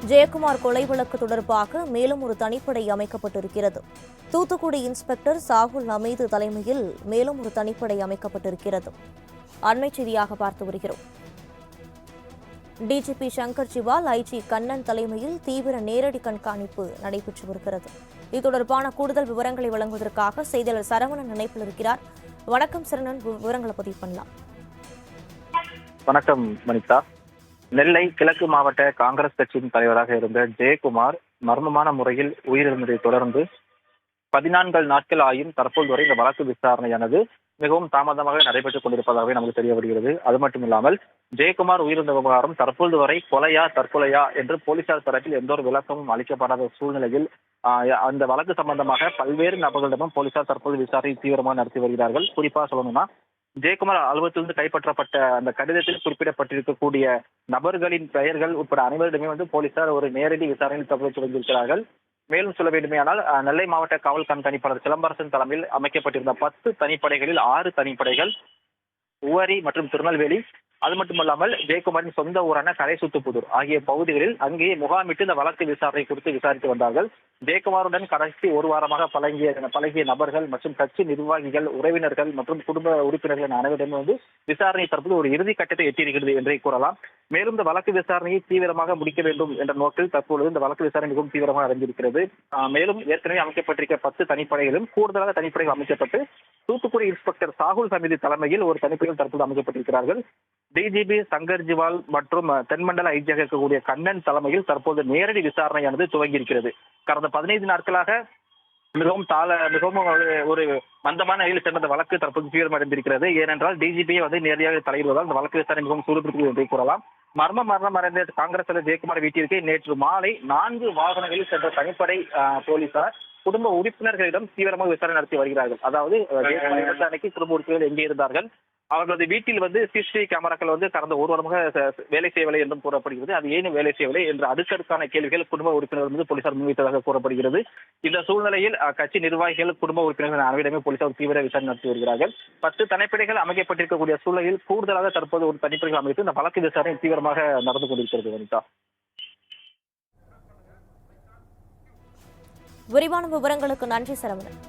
ஜெயக்குமார் கொலை வழக்கு தொடர்பாக மேலும் ஒரு தனிப்படை அமைக்கப்பட்டிருக்கிறது. தூத்துக்குடி இன்ஸ்பெக்டர் சாகுல் ஹமீது தலைமையில் மேலும் ஒரு தனிப்படை அமைக்கப்பட்டிருக்கிறது. அண்மைச் செய்தியாக பார்த்து வருகிறோம். டிஜிபி சங்கர் ஜிவால், ஐஜி கண்ணன் தலைமையில் தீவிர நேரடி கண்காணிப்பு நடைபெற்று வருகிறது. இது தொடர்பான கூடுதல் விவரங்களை வழங்குவதற்காக செய்தியாளர் சரவணன் இணைப்பில் இருக்கிறார். வணக்கம் சரவணன், விவரங்களை பதிவு பண்ணலாம். வணக்கம் மணிதா. நெல்லை கிழக்கு மாவட்ட காங்கிரஸ் கட்சியின் தலைவராக இருந்த ஜெயக்குமார் மர்மமான முறையில் உயிரிழந்ததை தொடர்ந்து 14 நாட்கள் ஆயும் தற்போது வரை இந்த வழக்கு விசாரணையானது மிகவும் தாமதமாக நடைபெற்றுக் கொண்டிருப்பதாகவே நமக்கு தெரிய வருகிறது. அது மட்டும் இல்லாமல் ஜெயக்குமார் உயிரிழந்த விவகாரம் தற்போது வரை கொலையா தற்கொலையா என்று போலீசார் தரப்பில் எந்த ஒரு விளக்கமும் அளிக்கப்படாத சூழ்நிலையில் அந்த வழக்கு சம்பந்தமாக பல்வேறு நபர்களிடமும் போலீசார் தற்போது விசாரணை தீவிரமாக நடத்தி வருகிறார்கள். குறிப்பாக சொல்லணும்னா, ஜெயக்குமார் அலுவலகத்திலிருந்து கைப்பற்றப்பட்ட அந்த கடிதத்தில் குறிப்பிடப்பட்டிருக்கக்கூடிய நபர்களின் பெயர்கள் உட்பட அனைவரிடமே போலீசார் ஒரு நேரடி விசாரணையில் தகவல் தொடங்கியிருக்கிறார்கள். மேலும் சொல்ல வேண்டுமேயானால், நெல்லை மாவட்ட காவல் கண்காணிப்பாளர் சிலம்பரசன் தலைமையில் அமைக்கப்பட்டிருந்த 10 தனிப்படைகளில் 6 தனிப்படைகள் உவரி மற்றும் திருநெல்வேலி, அது மட்டுமல்லாமல் ஜெயக்குமாரின் சொந்த ஊரான கரைசுத்துப்புதூர் ஆகிய பகுதிகளில் அங்கேயே முகாமிட்டு இந்த வழக்கு விசாரணை குறித்து விசாரித்து வந்தார்கள். ஜெயக்குமாருடன் கடைசி ஒரு வாரமாக பழகிய நபர்கள் மற்றும் கட்சி நிர்வாகிகள், உறவினர்கள் மற்றும் குடும்ப உறுப்பினர்கள் அனைவரிடம் விசாரணை தற்போது ஒரு இறுதி கட்டத்தை எட்டியிருக்கிறது என்றே கூறலாம். மேலும் இந்த வழக்கு விசாரணையை தீவிரமாக முடிக்க வேண்டும் என்ற நோக்கில் தற்பொழுது இந்த வழக்கு விசாரணை மிகவும் தீவிரமாக நடந்திருக்கிறது. மேலும் ஏற்கனவே அமைக்கப்பட்டிருக்க 10 தனிப்படைகளும் கூடுதலாக தனிப்படைகள் அமைக்கப்பட்டு தூத்துக்குடி இன்ஸ்பெக்டர் சாகுல் ஹமீது தலைமையில் ஒரு தனிப்படைகள் தற்போது அமைக்கப்பட்டிருக்கிறார்கள். டிஜிபி சங்கர் ஜிவால் மற்றும் தென்மண்டல ஐஜியாக இருக்கக்கூடிய கண்ணன் தலைமையில் தற்போது நேரடி விசாரணையானது துவங்கியிருக்கிறது. கடந்த 15 நாட்களாக மிகவும் ஒரு மந்தமான நிலையில் சென்ற வழக்கு தற்போது தீவிரமடைந்திருக்கிறது. ஏனென்றால் டிஜிபியை நேரடியாக தலையிடுவதால் இந்த வழக்கு விசாரணை மிகவும் சூடுபிடிக்கிறது என்றே கூறலாம். மரணம் அடைந்த காங்கிரஸ் தலைவர் ஜெயக்குமார் வீட்டிற்கு நேற்று மாலை 4 வாகனங்களில் சென்ற தனிப்படை போலீசார் குடும்ப உறுப்பினர்களிடம் தீவிரமாக விசாரணை நடத்தி வருகிறார்கள். அதாவது விசாரணைக்கு குடும்ப உறுப்பினர்கள் எங்கே இருந்தார்கள், அவர்களது வீட்டில் சிசிடிவி கேமராக்கள் கடந்த ஒரு வாரமாக வேலை செய்யவில்லை என்றும் கூறப்படுகிறது. அது ஏன் வேலை செய்யவில்லை என்ற அடுக்கடுக்கான கேள்விகள் குடும்ப உறுப்பினர்கள் போலீசார் முன்வைத்ததாக கூறப்படுகிறது. இந்த சூழ்நிலையில் கட்சி நிர்வாகிகள், குடும்ப உறுப்பினர்கள் அனைவரிடமே போலீசார் தீவிர விசாரணை நடத்தி வருகிறார்கள். 10 தனிப்படைகள் அமைக்கப்பட்டிருக்கக்கூடிய சூழலில் கூடுதலாக தற்போது ஒரு தனிப்படைகள் அமைத்து இந்த வழக்கு விசாரணை தீவிரமாக நடந்து கொண்டிருக்கிறது. வனிதா, விரிவான விவரங்களுக்கு நன்றி சரவணன்.